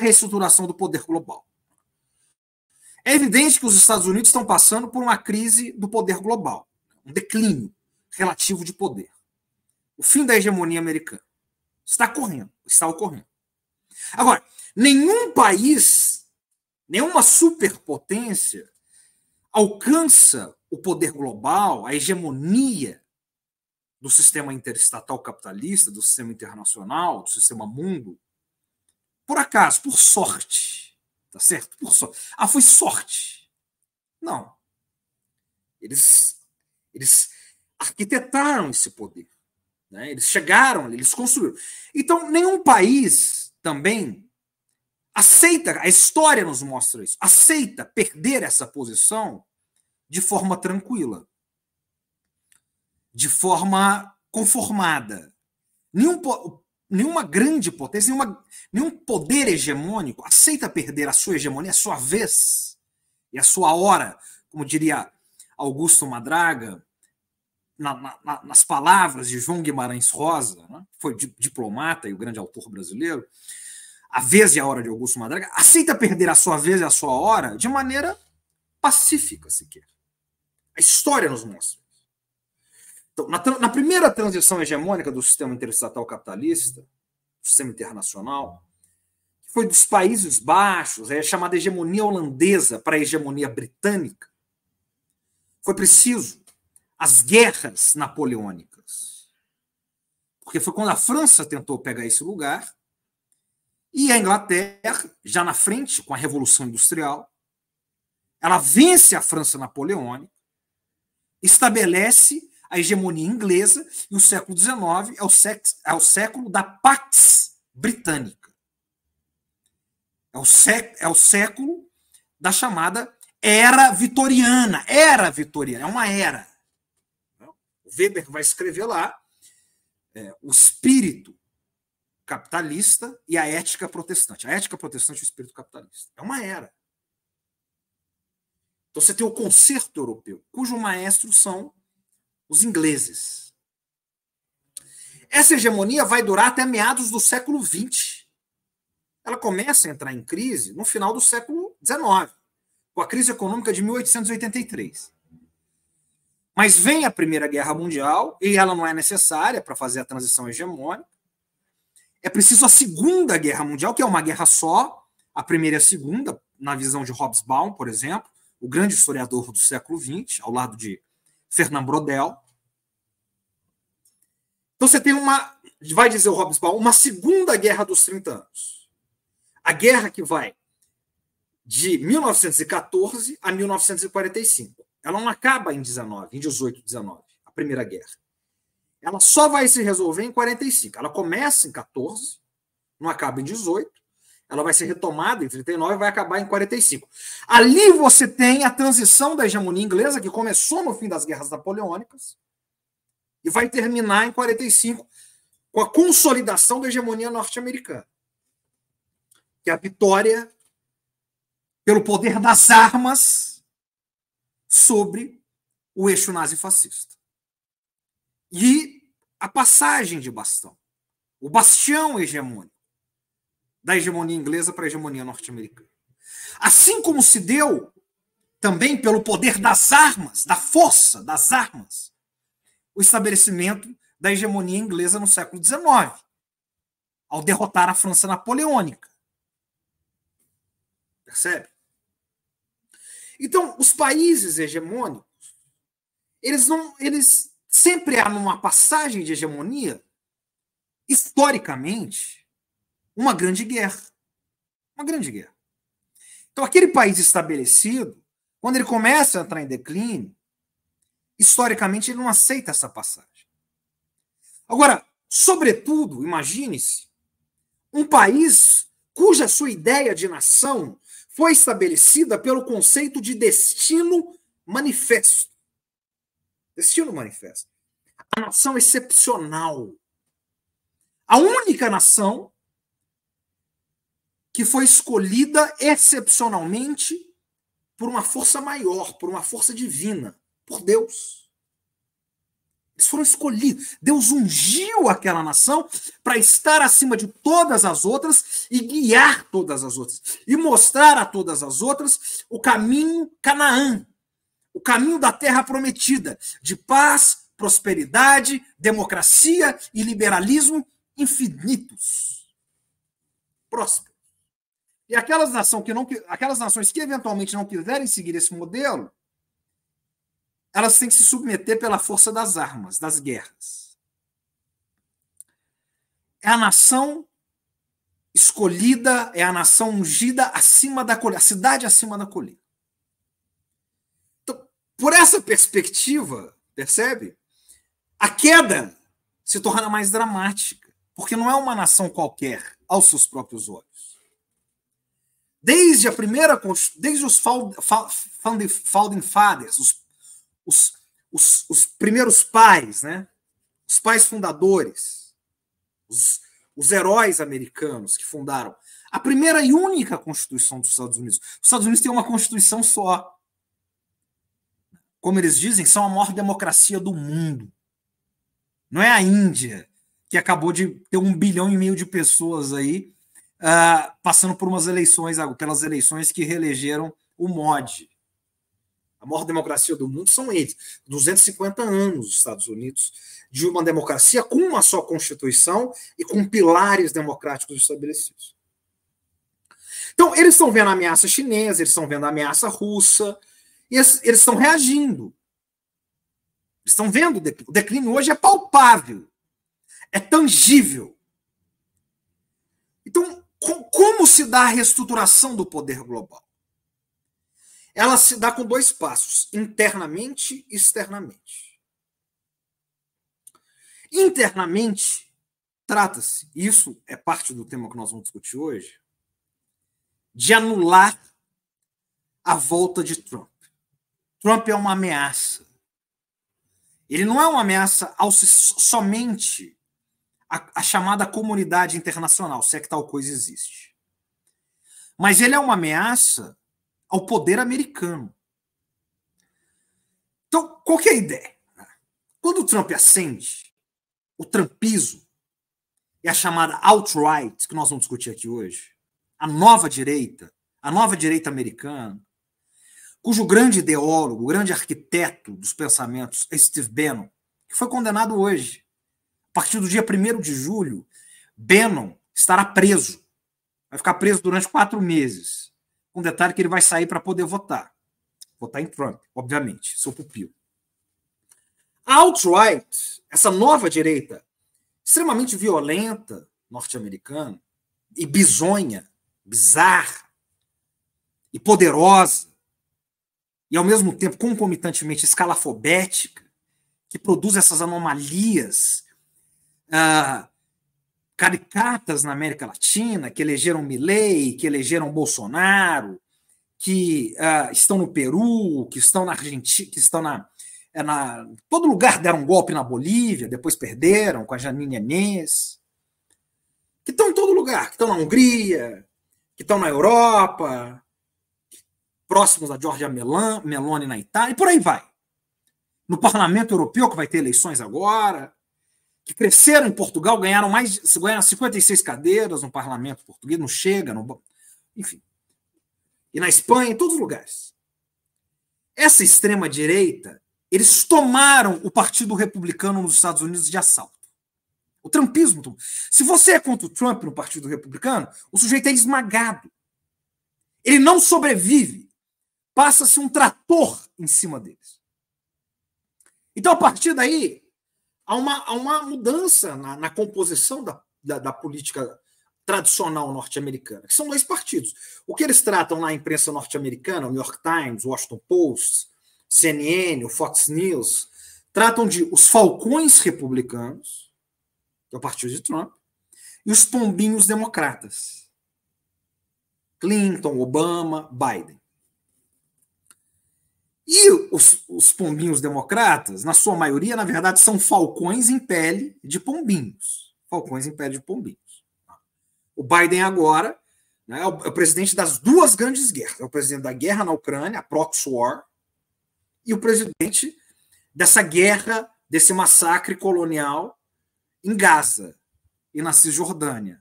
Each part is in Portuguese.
reestruturação do poder global. É evidente que os Estados Unidos estão passando por uma crise do poder global, um declínio relativo de poder. O fim da hegemonia americana está ocorrendo. Agora, nenhum país, nenhuma superpotência alcança o poder global, a hegemonia do sistema interestatal capitalista, do sistema internacional, do sistema mundo, por acaso, por sorte. Tá certo? Por sorte. Ah, foi sorte. Não. Eles arquitetaram esse poder. Né? Eles chegaram ali, eles construíram. Então, nenhum país também aceita, a história nos mostra isso, aceita perder essa posição de forma tranquila, de forma conformada. Nenhuma grande potência, nenhum poder hegemônico aceita perder a sua hegemonia, a sua vez e a sua hora, como diria Augusto Madraga, nas palavras de João Guimarães Rosa, né, que foi diplomata e o grande autor brasileiro. A vez e a hora de Augusto Madraga, aceita perder a sua vez e a sua hora de maneira pacífica, sequer. A história nos mostra. Então, na primeira transição hegemônica do sistema interestatal capitalista, do sistema internacional, que foi dos Países Baixos, é chamada hegemonia holandesa para a hegemonia britânica, foi preciso as guerras napoleônicas. Porque foi quando a França tentou pegar esse lugar e a Inglaterra, já na frente, com a Revolução Industrial, ela vence a França napoleônica, estabelece a hegemonia inglesa, e o século XIX é o século da Pax Britânica. É o século da chamada Era Vitoriana. Era Vitoriana, é uma era. O Weber vai escrever lá o espírito capitalista e a ética protestante. A ética protestante e o espírito capitalista. É uma era. Então você tem o concerto europeu, cujo maestro são os ingleses. Essa hegemonia vai durar até meados do século XX. Ela começa a entrar em crise no final do século XIX, com a crise econômica de 1883. Mas vem a Primeira Guerra Mundial, e ela não é necessária para fazer a transição hegemônica. É preciso a Segunda Guerra Mundial, que é uma guerra só, a primeira e a segunda, na visão de Hobsbawm, por exemplo, o grande historiador do século XX, ao lado de Fernand Braudel. Então você tem vai dizer o Hobsbawm, uma segunda guerra dos 30 anos. A guerra que vai de 1914 a 1945. Ela não acaba em 18, 19, a Primeira Guerra. Ela só vai se resolver em 45. Ela começa em 14, não acaba em 18, ela vai ser retomada em 39 e vai acabar em 45. Ali você tem a transição da hegemonia inglesa, que começou no fim das guerras napoleônicas, e vai terminar em 45 com a consolidação da hegemonia norte-americana, que é a vitória pelo poder das armas sobre o eixo nazifascista. E a passagem de bastão, o bastião hegemônico da hegemonia inglesa para a hegemonia norte-americana. Assim como se deu também pelo poder das armas, da força das armas, o estabelecimento da hegemonia inglesa no século XIX, ao derrotar a França napoleônica. Percebe? Então, os países hegemônicos, eles sempre há numa passagem de hegemonia, historicamente, uma grande guerra. Uma grande guerra. Então, aquele país estabelecido, quando ele começa a entrar em declínio, historicamente ele não aceita essa passagem. Agora, sobretudo, imagine-se, um país cuja sua ideia de nação foi estabelecida pelo conceito de destino manifesto. Destino manifesto. A nação excepcional. A única nação que foi escolhida excepcionalmente por uma força maior, por uma força divina, por Deus. Eles foram escolhidos. Deus ungiu aquela nação para estar acima de todas as outras e guiar todas as outras. E mostrar a todas as outras o caminho Canaã, o caminho da terra prometida, de paz, prosperidade, democracia e liberalismo infinitos. Próspero. E aquelas nações que eventualmente não quiserem seguir esse modelo, elas têm que se submeter pela força das armas, das guerras. É a nação escolhida, é a nação ungida acima da colina, a cidade acima da colina. Então, por essa perspectiva, percebe? A queda se torna mais dramática, porque não é uma nação qualquer aos seus próprios olhos. Desde os Founding Fathers, os primeiros pais, né? Os pais fundadores, os heróis americanos que fundaram a primeira e única Constituição dos Estados Unidos. Os Estados Unidos têm uma Constituição só. Como eles dizem, são a maior democracia do mundo. Não é a Índia, que acabou de ter 1,5 bilhão de pessoas aí passando por pelas eleições que reelegeram o Modi. A maior democracia do mundo são eles. 250 anos os Estados Unidos de uma democracia com uma só Constituição e com pilares democráticos estabelecidos. Então, eles estão vendo a ameaça chinesa, eles estão vendo a ameaça russa, e eles estão reagindo. Eles estão vendo o declínio hoje é palpável, é tangível. Então, como se dá a reestruturação do poder global? Ela se dá com 2 passos, internamente e externamente. Internamente, trata-se, isso é parte do tema que nós vamos discutir hoje, de anular a volta de Trump. Trump é uma ameaça. Ele não é uma ameaça somente à chamada comunidade internacional, se é que tal coisa existe. Mas ele é uma ameaça ao poder americano. Então, qual que é a ideia? Quando o Trump ascende, o trumpismo e a chamada alt-right, que nós vamos discutir aqui hoje, a nova direita americana, cujo grande ideólogo, o grande arquiteto dos pensamentos é Steve Bannon, que foi condenado hoje. A partir do dia 1º de julho, Bannon estará preso. Vai ficar preso durante 4 meses. Com detalhe que ele vai sair para poder votar. Votar em Trump, obviamente, seu pupilo. A alt-right, essa nova direita, extremamente violenta, norte-americana, e bizonha, bizarra, e poderosa, e ao mesmo tempo concomitantemente escalafobética, que produz essas anomalias caricatas na América Latina, que elegeram Milei, que elegeram Bolsonaro, que estão no Peru, que estão na Argentina, que estão todo lugar deram um golpe na Bolívia, depois perderam com a Janine Áñez, que estão em todo lugar, que estão na Hungria, que estão na Europa, próximos da Giorgia Meloni na Itália, e por aí vai. No Parlamento Europeu, que vai ter eleições agora, que cresceram em Portugal, ganharam 56 cadeiras no parlamento português, não chega, enfim. E na Espanha, em todos os lugares. Essa extrema-direita, eles tomaram o Partido Republicano nos Estados Unidos de assalto. O trumpismo. Se você é contra o Trump no Partido Republicano, o sujeito é esmagado. Ele não sobrevive. Passa-se um trator em cima deles. Então, a partir daí, há uma mudança na composição da política tradicional norte-americana, que são 2 partidos. O que eles tratam na imprensa norte-americana, o New York Times, o Washington Post, CNN, o Fox News, tratam de os falcões republicanos, que é o partido de Trump, e os pombinhos democratas. Clinton, Obama, Biden. E os pombinhos democratas, na sua maioria, na verdade, são falcões em pele de pombinhos. Falcões em pele de pombinhos. O Biden agora, né, é o presidente das 2 grandes guerras. É o presidente da guerra na Ucrânia, a proxy war, e o presidente dessa guerra desse massacre colonial em Gaza e na Cisjordânia,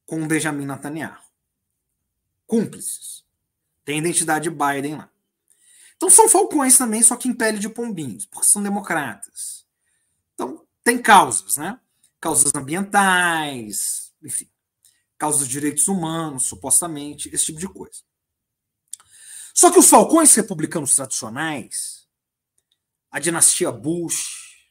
com o Benjamin Netanyahu. Cúmplices. Tem a identidade de Biden lá. Então são falcões também, só que em pele de pombinhos, porque são democratas. Então tem causas, né? Causas ambientais, enfim, causas de direitos humanos, supostamente, esse tipo de coisa. Só que os falcões republicanos tradicionais, a dinastia Bush,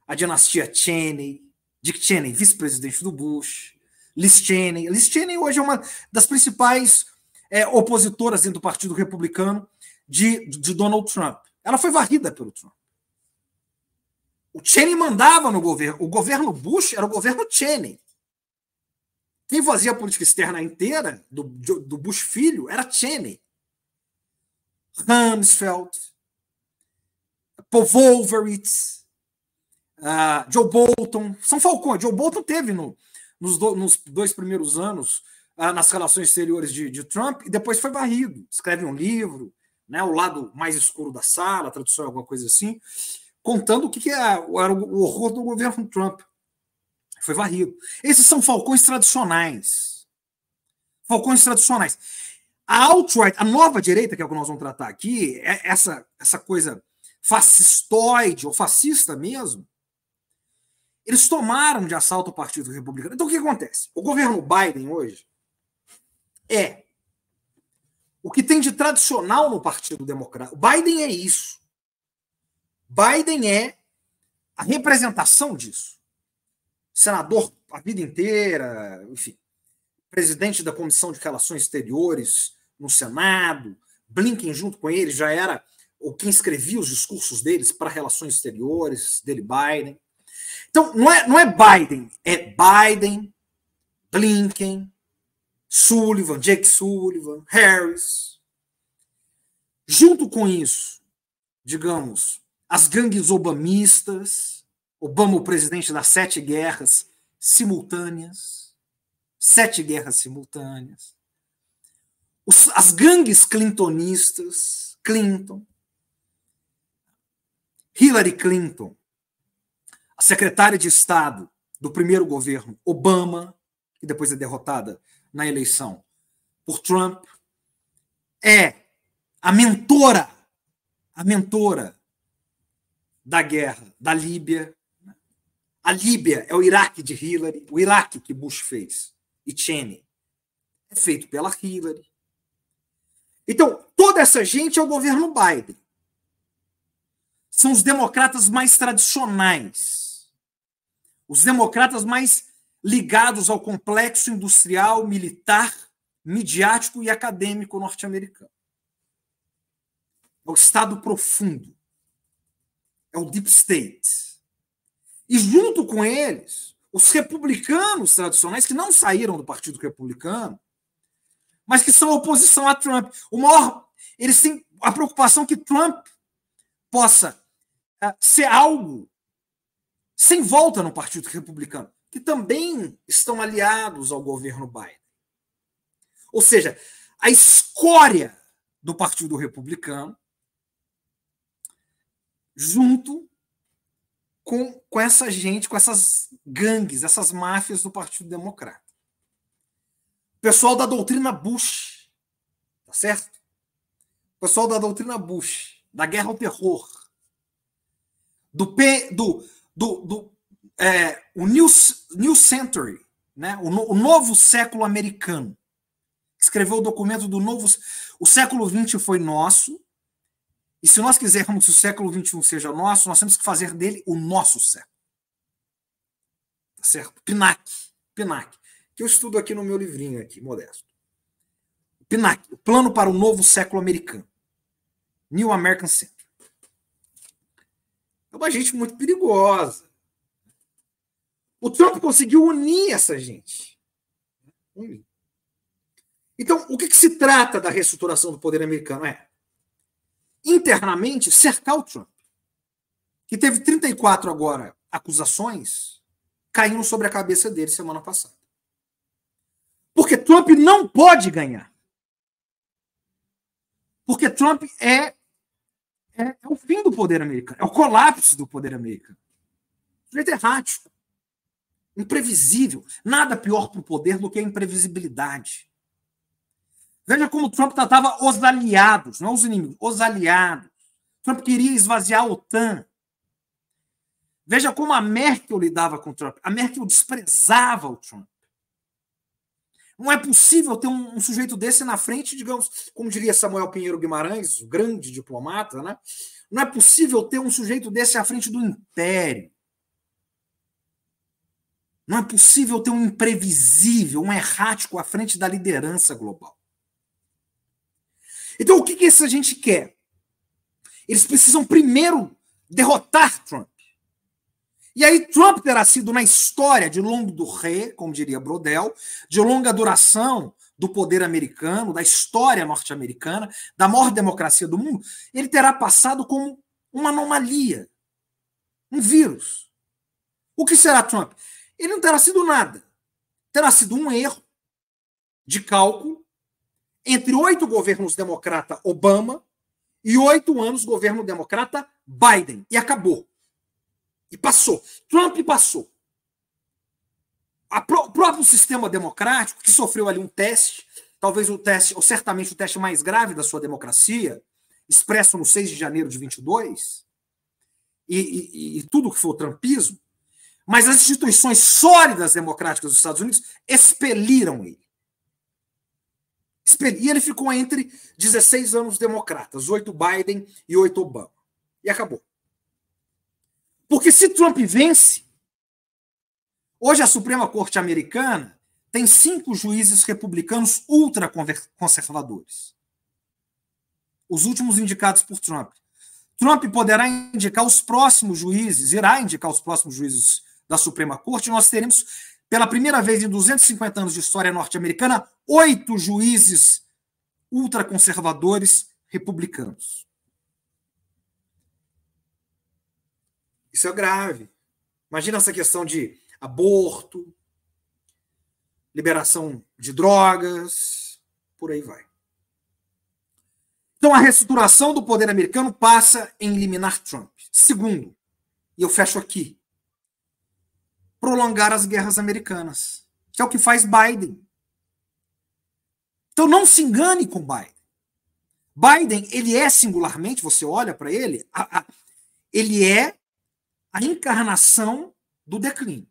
a dinastia Cheney, Dick Cheney, vice-presidente do Bush, Liz Cheney. Liz Cheney hoje é uma das principais opositoras dentro do Partido Republicano de Donald Trump. Ela foi varrida pelo Trump. O Cheney mandava no governo. O governo Bush era o governo Cheney. Quem fazia a política externa inteira do Bush filho era Cheney. Rumsfeld, Paul Wolfowitz, Joe Bolton. São falcões. Joe Bolton teve nos 2 primeiros anos nas relações exteriores de Trump e depois foi varrido. Escreve um livro, né, O Lado Mais Escuro da Sala, tradução alguma coisa assim, contando o que era o horror do governo Trump. Foi varrido. Esses são falcões tradicionais. Falcões tradicionais. A alt-right, a nova direita, que é o que nós vamos tratar aqui, essa coisa fascistoide ou fascista mesmo, eles tomaram de assalto o Partido Republicano. Então o que acontece? O governo Biden hoje é o que tem de tradicional no Partido Democrata. O Biden é isso. Biden é a representação disso. Senador a vida inteira, enfim, presidente da Comissão de Relações Exteriores no Senado, Blinken junto com ele já era quem escrevia os discursos deles para relações exteriores, dele Biden. Então, não é Biden, é Biden, Blinken, Sullivan, Jake Sullivan, Harris. Junto com isso, digamos, as gangues obamistas, Obama o presidente das 7 guerras simultâneas, 7 guerras simultâneas, as gangues clintonistas, Clinton, Hillary Clinton, a secretária de Estado do primeiro governo, Obama, que depois é derrotada na eleição por Trump, é a mentora da guerra da Líbia. A Líbia é o Iraque de Hillary, o Iraque que Bush fez e Cheney é feito pela Hillary. Então, toda essa gente é o governo Biden. São os democratas mais tradicionais. Os democratas mais ligados ao complexo industrial, militar, midiático e acadêmico norte-americano. É o Estado profundo. É o Deep State. E junto com eles, os republicanos tradicionais, que não saíram do Partido Republicano, mas que são oposição a Trump. Eles têm a preocupação que Trump possa ser algo sem volta no Partido Republicano, que também estão aliados ao governo Biden. Ou seja, a escória do Partido Republicano junto com essa gente, com essas gangues, essas máfias do Partido Democrata. O pessoal da doutrina Bush, tá certo? O pessoal da doutrina Bush, da guerra ao terror, o New Century, né? O novo século americano. Escreveu o documento do novo... O século XX foi nosso, e se nós quisermos que o século XXI seja nosso, nós temos que fazer dele o nosso século. Tá certo? PNAC, que eu estudo aqui no meu livrinho, aqui, modesto. PNAC, o Plano para o Novo Século Americano. New American Century. É uma gente muito perigosa. O Trump conseguiu unir essa gente. Então, o que se trata da reestruturação do poder americano? Internamente, cercar o Trump, que teve 34 agora acusações caindo sobre a cabeça dele semana passada. Porque Trump não pode ganhar. Porque Trump é é o fim do poder americano, é o colapso do poder americano. O sujeito é errático, imprevisível. Nada pior para o poder do que a imprevisibilidade. Veja como Trump tratava os aliados, não os inimigos, os aliados. Trump queria esvaziar a OTAN. Veja como a Merkel lidava com o Trump. A Merkel desprezava o Trump. Não é possível ter um sujeito desse na frente, digamos, como diria Samuel Pinheiro Guimarães, o grande diplomata, né? Não é possível ter um sujeito desse à frente do império. Não é possível ter um imprevisível, um errático à frente da liderança global. Então, o que essa gente quer? Eles precisam primeiro derrotar Trump. E aí Trump terá sido, na história de longo durée, como diria Brodel, de longa duração do poder americano, da história norte-americana, da maior democracia do mundo, ele terá passado como uma anomalia, um vírus. O que será Trump? Ele não terá sido nada. Terá sido um erro de cálculo entre 8 governos democrata Obama e 8 anos governo democrata Biden. E acabou. E passou. Trump passou. O próprio sistema democrático, que sofreu ali um teste, talvez o teste, ou certamente o teste mais grave da sua democracia, expresso no 6 de janeiro de 22, e tudo que foi o trumpismo, mas as instituições sólidas democráticas dos Estados Unidos expeliram ele. E ele ficou entre 16 anos democratas, 8 Biden e 8 Obama. E acabou. Porque se Trump vence, hoje a Suprema Corte Americana tem 5 juízes republicanos ultraconservadores. Os últimos indicados por Trump. Trump poderá indicar os próximos juízes, irá indicar os próximos juízes da Suprema Corte. Nós teremos, pela primeira vez em 250 anos de história norte-americana, 8 juízes ultraconservadores republicanos. Isso é grave. Imagina essa questão de aborto, liberação de drogas, por aí vai. Então, a reestruturação do poder americano passa em eliminar Trump. Segundo, e eu fecho aqui, prolongar as guerras americanas, que é o que faz Biden. Então, não se engane com Biden. Biden, ele é singularmente, você olha para ele, ele é a encarnação do declínio.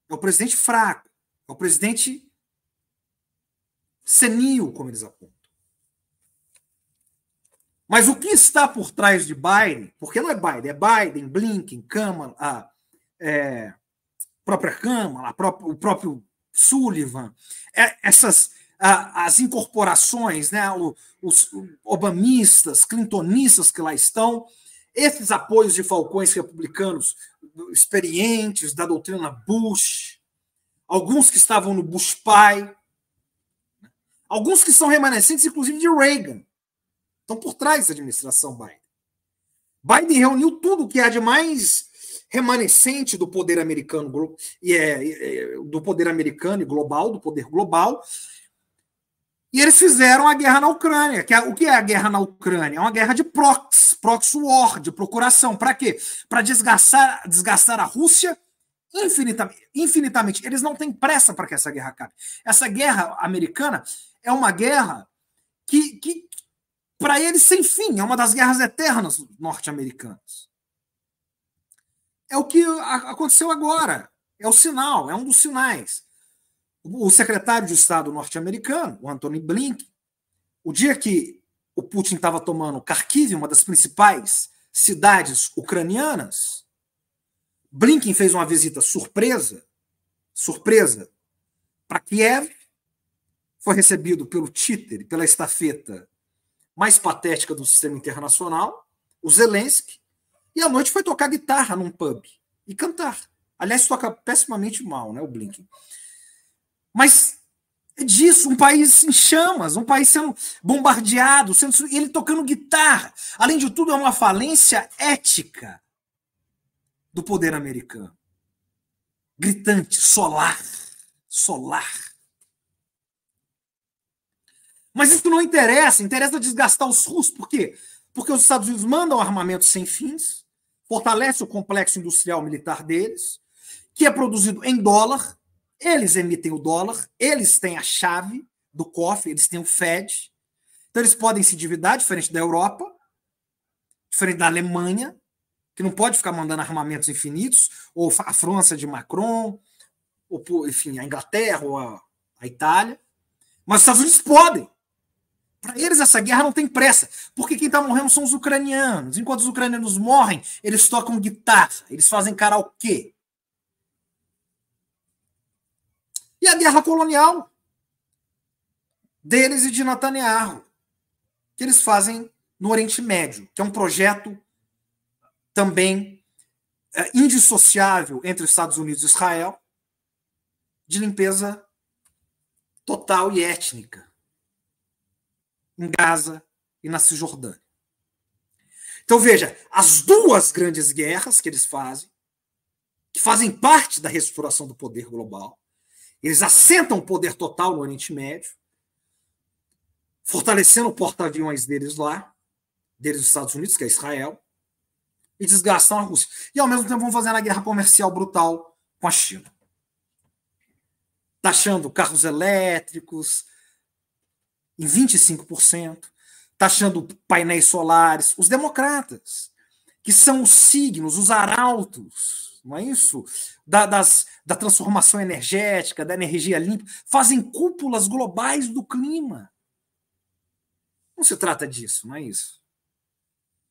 É o presidente fraco, é o presidente senil, como eles apontam. Mas o que está por trás de Biden, porque não é Biden, Blinken, Câmara, a própria Câmara, o próprio Sullivan, as incorporações, né, os obamistas, clintonistas que lá estão, esses apoios de falcões republicanos experientes da doutrina Bush, alguns que estavam no Bush pai, alguns que são remanescentes, inclusive, de Reagan, estão por trás da administração Biden. Biden reuniu tudo que há de mais remanescente do poder americano e global, do poder global, e eles fizeram a guerra na Ucrânia. O que é a guerra na Ucrânia? É uma guerra de proxy war, de procuração. Para quê? Para desgastar a Rússia infinitamente. Eles não têm pressa para que essa guerra acabe. Essa guerra americana é uma guerra que para eles, sem fim, é uma das guerras eternas norte-americanas. É o que aconteceu agora. É o sinal, é um dos sinais. O secretário de Estado norte-americano, o Antony Blinken, o dia que o Putin estava tomando Kharkiv, uma das principais cidades ucranianas, Blinken fez uma visita surpresa para Kiev, foi recebido pelo títere, pela estafeta mais patética do sistema internacional, o Zelensky, e à noite foi tocar guitarra num pub e cantar. Aliás, toca pessimamente mal, né, o Blinken. Mas é disso, um país em chamas, um país sendo bombardeado, e ele tocando guitarra. Além de tudo, é uma falência ética do poder americano. Gritante, solar. Mas isso não interessa, interessa desgastar os russos. Por quê? Porque os Estados Unidos mandam armamento sem fins, fortalece o complexo industrial militar deles, que é produzido em dólar, eles emitem o dólar, eles têm a chave do cofre, eles têm o Fed, então eles podem se endividar, diferente da Europa, diferente da Alemanha, que não pode ficar mandando armamentos infinitos, ou a França de Macron, ou, enfim, a Inglaterra ou a Itália. Mas os Estados Unidos podem. Para eles, essa guerra não tem pressa, porque quem está morrendo são os ucranianos. Enquanto os ucranianos morrem, eles tocam guitarra, eles fazem karaokê. E a guerra colonial deles e de Netanyahu, que eles fazem no Oriente Médio, que é um projeto também indissociável entre os Estados Unidos e Israel, de limpeza total e étnica em Gaza e na Cisjordânia. Então, veja, as duas grandes guerras que eles fazem, que fazem parte da reestruturação do poder global, eles assentam o poder total no Oriente Médio, fortalecendo o porta-aviões deles lá, deles dos Estados Unidos, que é Israel, e desgastam a Rússia. E, ao mesmo tempo, vão fazendo a guerra comercial brutal com a China. Taxando carros elétricos em 25%, taxando painéis solares. Os democratas, que são os signos, os arautos, não é isso? Da transformação energética, da energia limpa, fazem cúpulas globais do clima. Não se trata disso, não é isso?